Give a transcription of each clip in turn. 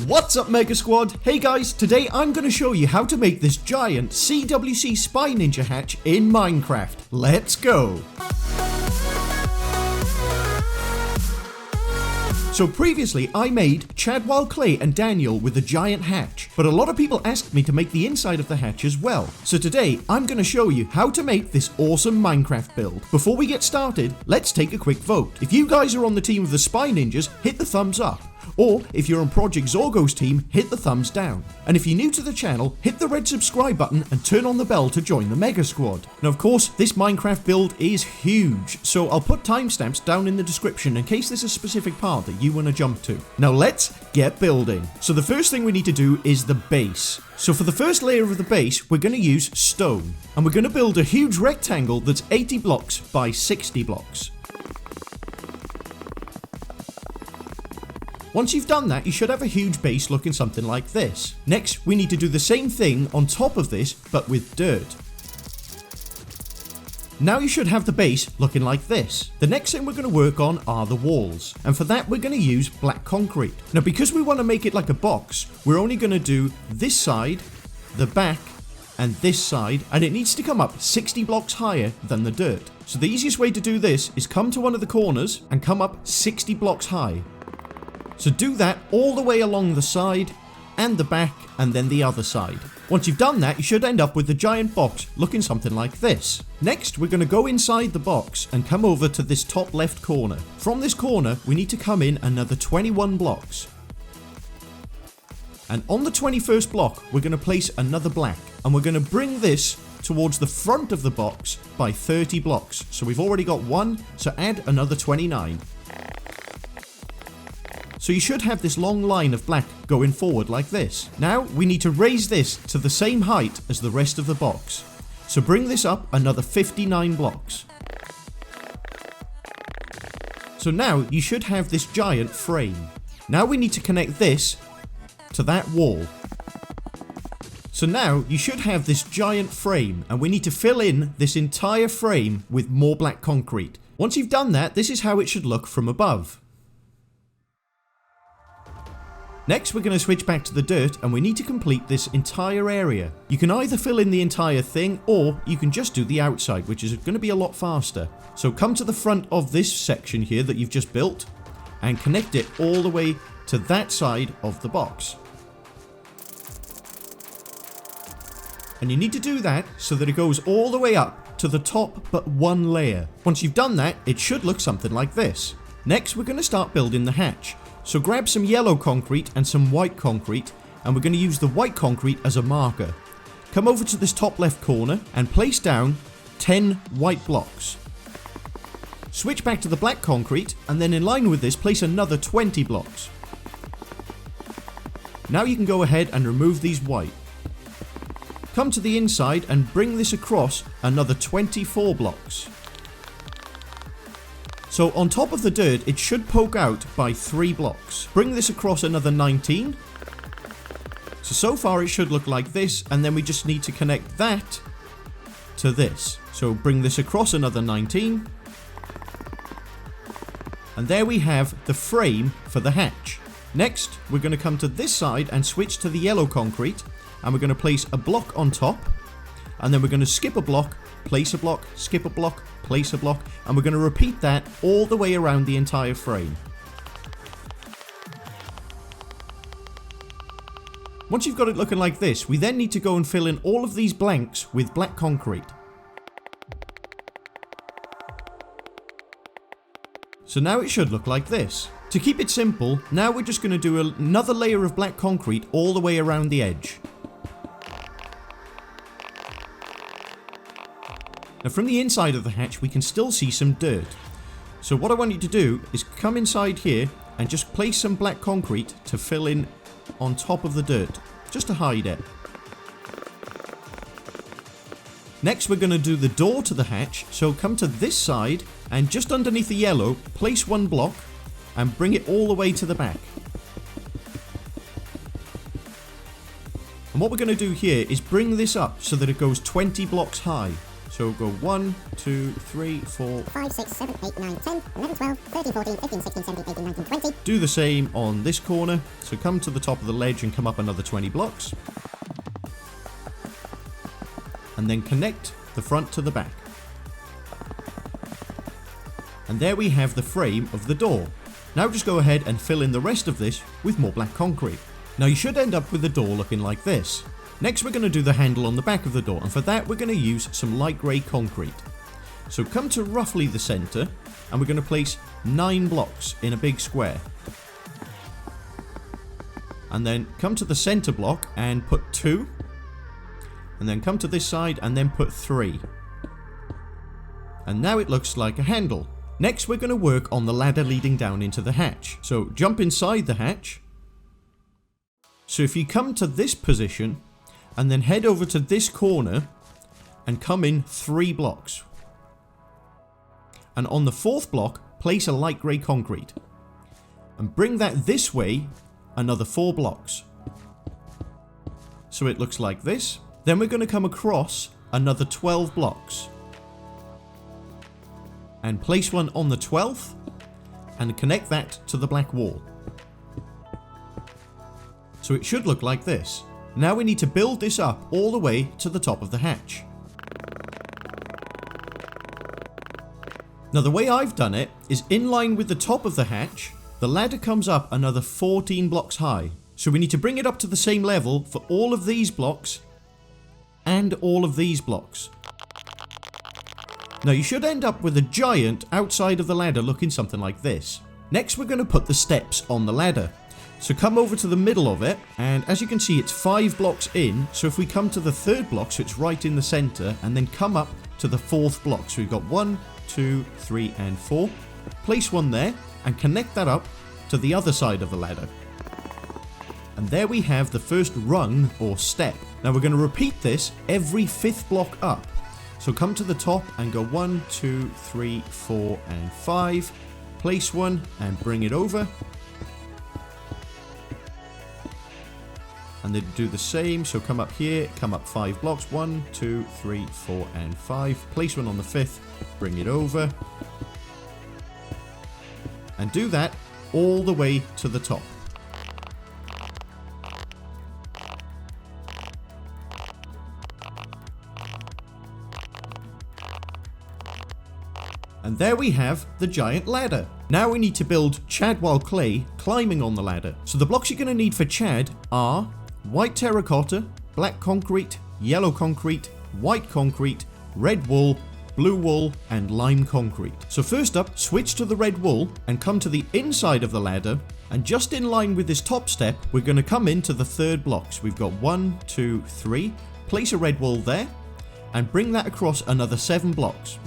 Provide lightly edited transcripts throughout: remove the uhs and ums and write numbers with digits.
What's up, Mega Squad? Hey guys, today I'm going to show you how to make this giant CWC Spy Ninja hatch in Minecraft. Let's go! So previously I made Chadwell, Clay and Daniel with the giant hatch, but a lot of people asked me to make the inside of the hatch as well. So today I'm going to show you how to make this awesome Minecraft build. Before we get started, let's take a quick vote. If you guys are on the team of the Spy Ninjas, hit the thumbs up. Or, if you're on Project Zorgo's team, hit the thumbs down. And if you're new to the channel, hit the red subscribe button and turn on the bell to join the Mega Squad. Now of course, this Minecraft build is huge, so I'll put timestamps down in the description in case there's a specific part that you want to jump to. Now let's get building. So the first thing we need to do is the base. So for the first layer of the base, we're going to use stone. And we're going to build a huge rectangle that's 80 blocks by 60 blocks. Once you've done that, you should have a huge base looking something like this. Next, we need to do the same thing on top of this, but with dirt. Now you should have the base looking like this. The next thing we're going to work on are the walls. And for that, we're going to use black concrete. Now, because we want to make it like a box, we're only going to do this side, the back, and this side, and it needs to come up 60 blocks higher than the dirt. So the easiest way to do this is come to one of the corners and come up 60 blocks high. So do that all the way along the side and the back and then the other side. Once you've done that, you should end up with the giant box looking something like this. Next, we're going to go inside the box and come over to this top left corner. From this corner, we need to come in another 21 blocks. And on the 21st block, we're going to place another black. And we're going to bring this towards the front of the box by 30 blocks. So we've already got one, so add another 29. So you should have this long line of black going forward like this. Now we need to raise this to the same height as the rest of the box. So bring this up another 59 blocks. So now you should have this giant frame. Now we need to connect this to that wall. So now you should have this giant frame and we need to fill in this entire frame with more black concrete. Once you've done that, this is how it should look from above. Next, we're going to switch back to the dirt and we need to complete this entire area. You can either fill in the entire thing or you can just do the outside, which is going to be a lot faster. So come to the front of this section here that you've just built and connect it all the way to that side of the box. And you need to do that so that it goes all the way up to the top but one layer. Once you've done that, it should look something like this. Next, we're going to start building the hatch. So grab some yellow concrete and some white concrete, and we're going to use the white concrete as a marker. Come over to this top left corner and place down 10 white blocks. Switch back to the black concrete, and then in line with this, place another 20 blocks. Now you can go ahead and remove these white. Come to the inside and bring this across another 24 blocks. So on top of the dirt, it should poke out by 3 blocks. Bring this across another 19. So far it should look like this, and then we just need to connect that to this. So bring this across another 19. And there we have the frame for the hatch. Next, we're going to come to this side and switch to the yellow concrete, and we're going to place a block on top, and then we're going to skip a block, place a block, skip a block, place a block, and we're going to repeat that all the way around the entire frame. Once you've got it looking like this, we then need to go and fill in all of these blanks with black concrete. So now it should look like this. To keep it simple, now we're just going to do another layer of black concrete all the way around the edge. Now from the inside of the hatch we can still see some dirt. So what I want you to do is come inside here and just place some black concrete to fill in on top of the dirt, just to hide it. Next we're going to do the door to the hatch, so come to this side and just underneath the yellow, place one block and bring it all the way to the back. And what we're going to do here is bring this up so that it goes 20 blocks high. So go 1, 2, 3, 4, 5, 6, 7, 8, 9, 10, 11, 12, 13, 14, 15, 16, 17, 18, 19, 20. Do the same on this corner. So come to the top of the ledge and come up another 20 blocks. And then connect the front to the back. And there we have the frame of the door. Now just go ahead and fill in the rest of this with more black concrete. Now you should end up with the door looking like this. Next we're going to do the handle on the back of the door, and for that we're going to use some light grey concrete. So come to roughly the centre, and we're going to place 9 blocks in a big square. And then come to the centre block and put 2. And then come to this side and then put 3. And now it looks like a handle. Next we're going to work on the ladder leading down into the hatch. So jump inside the hatch. So if you come to this position and then head over to this corner and come in 3 blocks. And on the 4th block, place a light grey concrete. And bring that this way another 4 blocks. So it looks like this. Then we're going to come across another 12 blocks. And place one on the 12th and connect that to the black wall. So it should look like this. Now we need to build this up all the way to the top of the hatch. Now the way I've done it is in line with the top of the hatch, the ladder comes up another 14 blocks high. So we need to bring it up to the same level for all of these blocks and all of these blocks. Now you should end up with a giant outside of the ladder looking something like this. Next we're going to put the steps on the ladder. So come over to the middle of it, and as you can see it's 5 blocks in, so if we come to the 3rd block, so it's right in the centre, and then come up to the 4th block. So we've got 1, 2, 3 and 4. Place one there and connect that up to the other side of the ladder. And there we have the first rung or step. Now we're going to repeat this every 5th block up. So come to the top and go 1, 2, 3, 4 and 5. Place one and bring it over. And then do the same, so come up here, come up 5 blocks, 1, 2, 3, 4 and 5. Place one on the 5th, bring it over. And do that all the way to the top. And there we have the giant ladder. Now we need to build Chadwell clay climbing on the ladder. So the blocks you're going to need for Chad are white terracotta, black concrete, yellow concrete, white concrete, red wool, blue wool and lime concrete. So first up, switch to the red wool and come to the inside of the ladder, and just in line with this top step we're going to come into the 3rd block. So we've got 1, 2, 3, place a red wool there and bring that across another 7 blocks.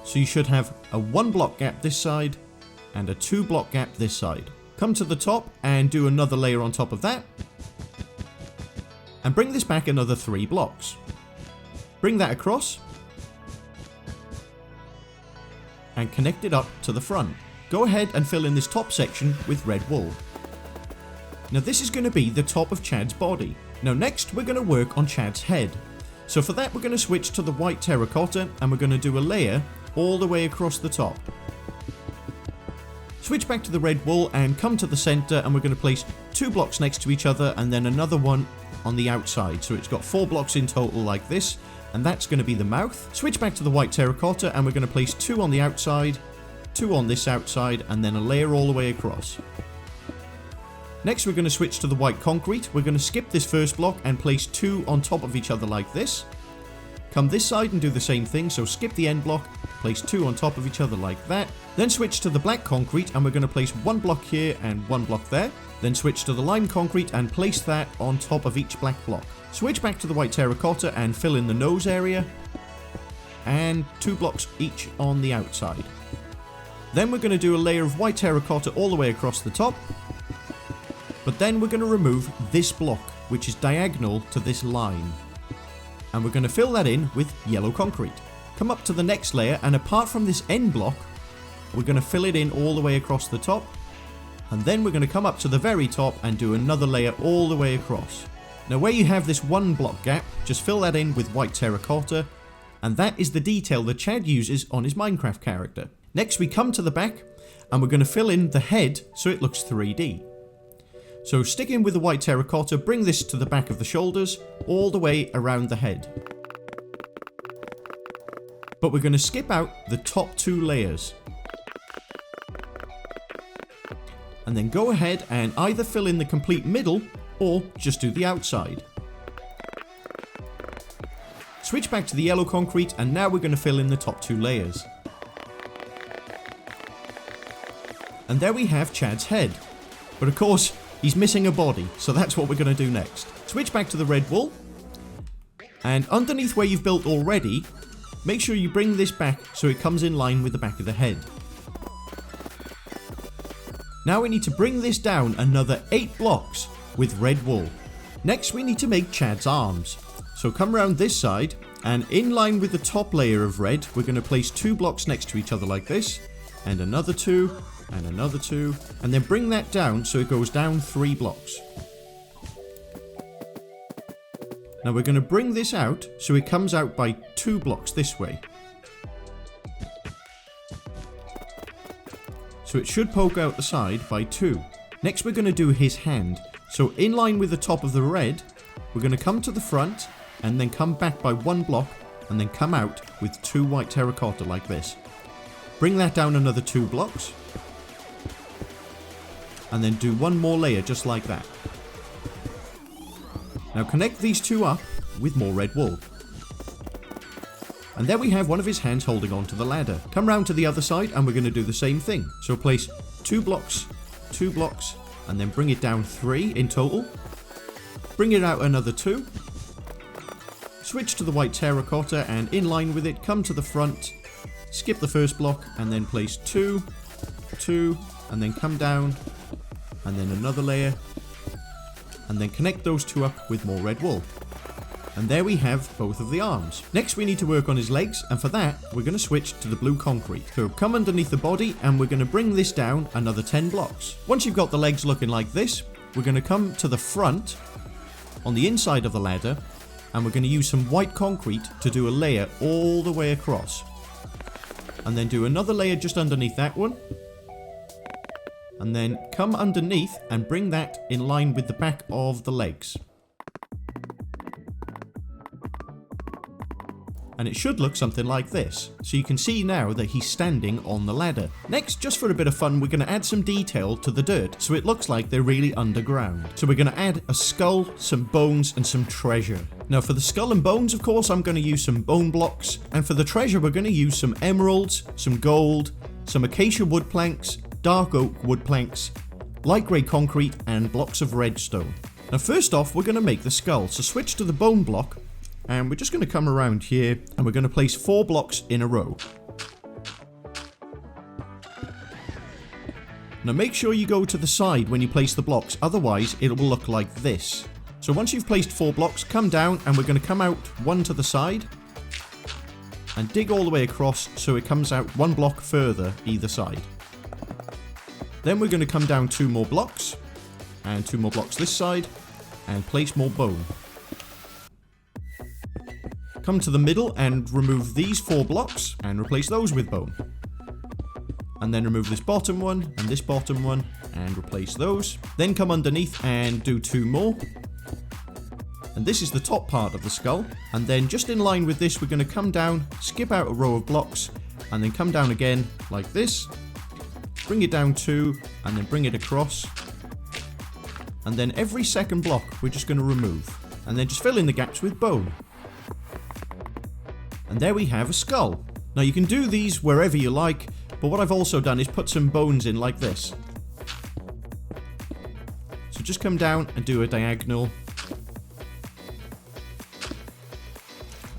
So you should have a 1 block gap this side and a 2 block gap this side. Come to the top and do another layer on top of that. And bring this back another 3 blocks. Bring that across. And connect it up to the front. Go ahead and fill in this top section with red wool. Now this is going to be the top of Chad's body. Now next we're going to work on Chad's head. So for that we're going to switch to the white terracotta and we're going to do a layer all the way across the top. Switch back to the red wool and come to the center, and we're going to place 2 blocks next to each other and then another one on the outside. So it's got 4 blocks in total like this, and that's going to be the mouth. Switch back to the white terracotta and we're going to place 2 on the outside, 2 on this outside, and then a layer all the way across. Next we're going to switch to the white concrete. We're going to skip this first block and place 2 on top of each other like this. Come this side and do the same thing, so skip the end block, place 2 on top of each other like that. Then switch to the black concrete and we're going to place 1 block here and 1 block there. Then switch to the lime concrete and place that on top of each black block. Switch back to the white terracotta and fill in the nose area. And 2 blocks each on the outside. Then we're going to do a layer of white terracotta all the way across the top. But then we're going to remove this block, which is diagonal to this line. And we're going to fill that in with yellow concrete. Come up to the next layer, and apart from this end block, we're going to fill it in all the way across the top. And then we're going to come up to the very top and do another layer all the way across. Now where you have this 1 block gap, just fill that in with white terracotta, and that is the detail that Chad uses on his Minecraft character. Next we come to the back, and we're going to fill in the head so it looks 3D. So stick in with the white terracotta, bring this to the back of the shoulders, all the way around the head. But we're going to skip out the top 2 layers. And then go ahead and either fill in the complete middle, or just do the outside. Switch back to the yellow concrete, and now we're going to fill in the top 2 layers. And there we have Chad's head. But of course, he's missing a body, so that's what we're going to do next. Switch back to the red wool, and underneath where you've built already, make sure you bring this back so it comes in line with the back of the head. Now we need to bring this down another 8 blocks with red wool. Next we need to make Chad's arms. So come around this side, and in line with the top layer of red, we're going to place 2 blocks next to each other like this, and another 2, and another 2, and then bring that down so it goes down 3 blocks. Now we're going to bring this out so it comes out by 2 blocks this way. So it should poke out the side by 2. Next we're going to do his hand. So in line with the top of the red, we're going to come to the front and then come back by 1 block and then come out with 2 white terracotta like this. Bring that down another 2 blocks. And then do 1 more layer just like that. Now connect these 2 up with more red wool. And there we have one of his hands holding onto the ladder. Come round to the other side and we're going to do the same thing. So place 2 blocks, 2 blocks, and then bring it down 3 in total. Bring it out another 2. Switch to the white terracotta and in line with it, come to the front, skip the first block and then place 2, 2, and then come down, and then another layer, and then connect those 2 up with more red wool. And there we have both of the arms. Next we need to work on his legs, and for that we're going to switch to the blue concrete. So come underneath the body and we're going to bring this down another 10 blocks. Once you've got the legs looking like this, we're going to come to the front on the inside of the ladder, and we're going to use some white concrete to do a layer all the way across. And then do another layer just underneath that one. And then come underneath and bring that in line with the back of the legs. And it should look something like this. So you can see now that he's standing on the ladder. Next, just for a bit of fun, we're going to add some detail to the dirt so it looks like they're really underground. So we're going to add a skull, some bones, and some treasure. Now for the skull and bones, of course, I'm going to use some bone blocks. And for the treasure, we're going to use some emeralds, some gold, some acacia wood planks, dark oak wood planks, light grey concrete, and blocks of redstone. Now first off, we're going to make the skull. So switch to the bone block. And we're just going to come around here and we're going to place 4 blocks in a row. Now make sure you go to the side when you place the blocks, otherwise it will look like this. So once you've placed 4 blocks, come down and we're going to come out 1 to the side and dig all the way across so it comes out 1 block further either side. Then we're going to come down 2 more blocks and 2 more blocks this side and place more bone. Come to the middle and remove these 4 blocks and replace those with bone. And then remove this bottom one and this bottom one and replace those. Then come underneath and do 2 more. And this is the top part of the skull. And then just in line with this, we're going to come down, skip out a row of blocks, and then come down again like this. Bring it down 2 and then bring it across. And then every second block we're just going to remove. And then just fill in the gaps with bone. And there we have a skull. Now you can do these wherever you like, but what I've also done is put some bones in like this. So just come down and do a diagonal.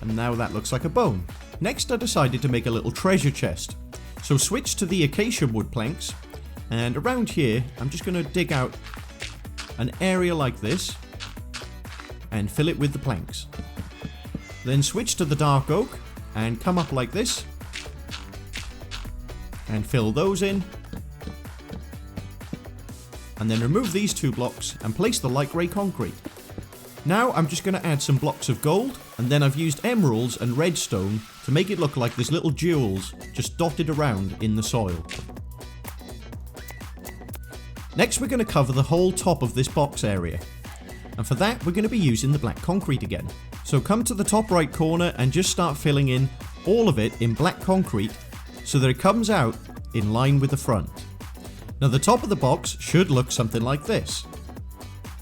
And now that looks like a bone. Next I decided to make a little treasure chest. So switch to the acacia wood planks, and around here I'm just going to dig out an area like this and fill it with the planks. Then switch to the dark oak and come up like this and fill those in, and then remove these 2 blocks and place the light grey concrete. Now I'm just going to add some blocks of gold, and then I've used emeralds and redstone to make it look like there's little jewels just dotted around in the soil. Next we're going to cover the whole top of this box area, and for that we're going to be using the black concrete again. So come to the top right corner and just start filling in all of it in black concrete so that it comes out in line with the front. Now the top of the box should look something like this.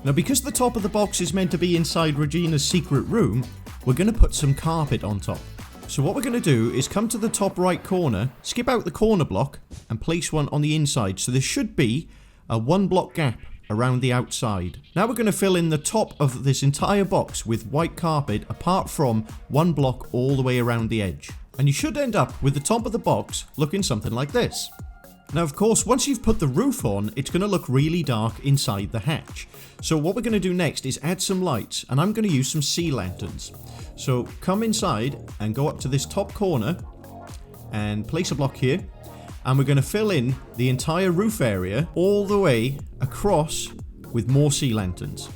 Now because the top of the box is meant to be inside Regina's secret room, we're going to put some carpet on top. So what we're going to do is come to the top right corner, skip out the corner block and place one on the inside. So there should be a 1 block gap around the outside. Now we're going to fill in the top of this entire box with white carpet apart from 1 block all the way around the edge. And you should end up with the top of the box looking something like this. Now of course once you've put the roof on, it's going to look really dark inside the hatch. So what we're going to do next is add some lights, and I'm going to use some sea lanterns. So come inside and go up to this top corner and place a block here. And we're going to fill in the entire roof area all the way across with more sea lanterns.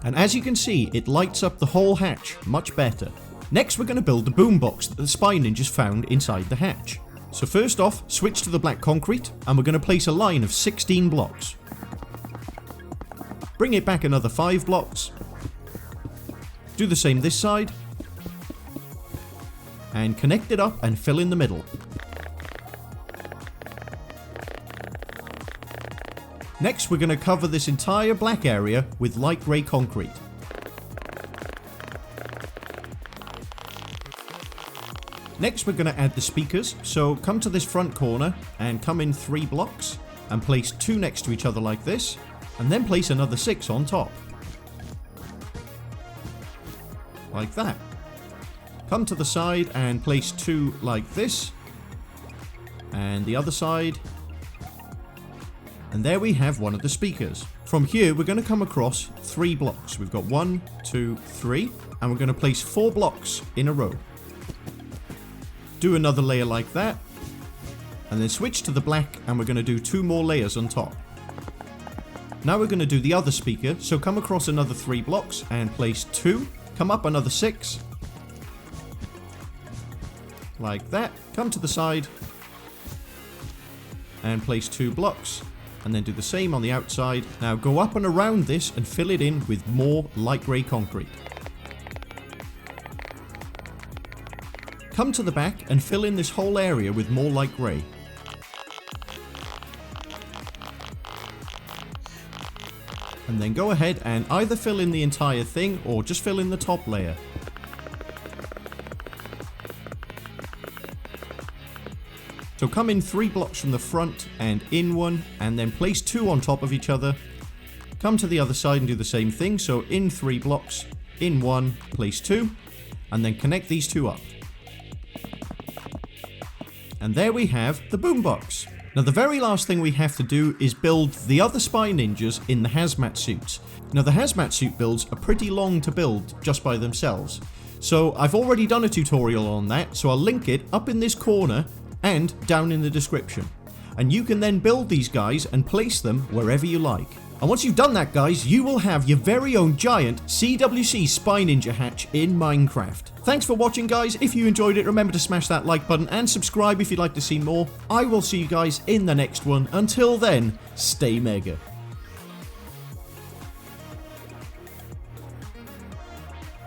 And as you can see, it lights up the whole hatch much better. Next we're going to build the boombox that the Spy Ninjas found inside the hatch. So first off, switch to the black concrete, and we're going to place a line of 16 blocks. Bring it back another 5 blocks. Do the same this side. And connect it up and fill in the middle. Next, we're going to cover this entire black area with light grey concrete. Next, we're going to add the speakers. So come to this front corner and come in 3 blocks and place 2 next to each other like this, and then place another 6 on top. Like that. Come to the side and place 2 like this, and the other side. And there we have one of the speakers. From here we're going to come across 3 blocks. We've got 1, 2, 3, and we're going to place 4 blocks in a row. Do another layer like that, and then switch to the black, and we're going to do 2 more layers on top. Now we're going to do the other speaker, so come across another 3 blocks and place 2, come up another 6, like that, come to the side, and place 2 blocks. And then do the same on the outside. Now go up and around this and fill it in with more light grey concrete. Come to the back and fill in this whole area with more light grey. And then go ahead and either fill in the entire thing or just fill in the top layer. So come in 3 blocks from the front and in 1, and then place 2 on top of each other. Come to the other side and do the same thing. So in 3 blocks, in 1, place 2, and then connect these 2 up. And there we have the boombox. Now the very last thing we have to do is build the other Spy Ninjas in the hazmat suits. Now the hazmat suit builds are pretty long to build just by themselves. So I've already done a tutorial on that, so I'll link it up in this corner and down in the description. And you can then build these guys and place them wherever you like. And once you've done that guys, you will have your very own giant CWC Spy Ninja hatch in Minecraft. Thanks for watching guys. If you enjoyed it, remember to smash that like button and subscribe if you'd like to see more. I will see you guys in the next one. Until then, stay mega.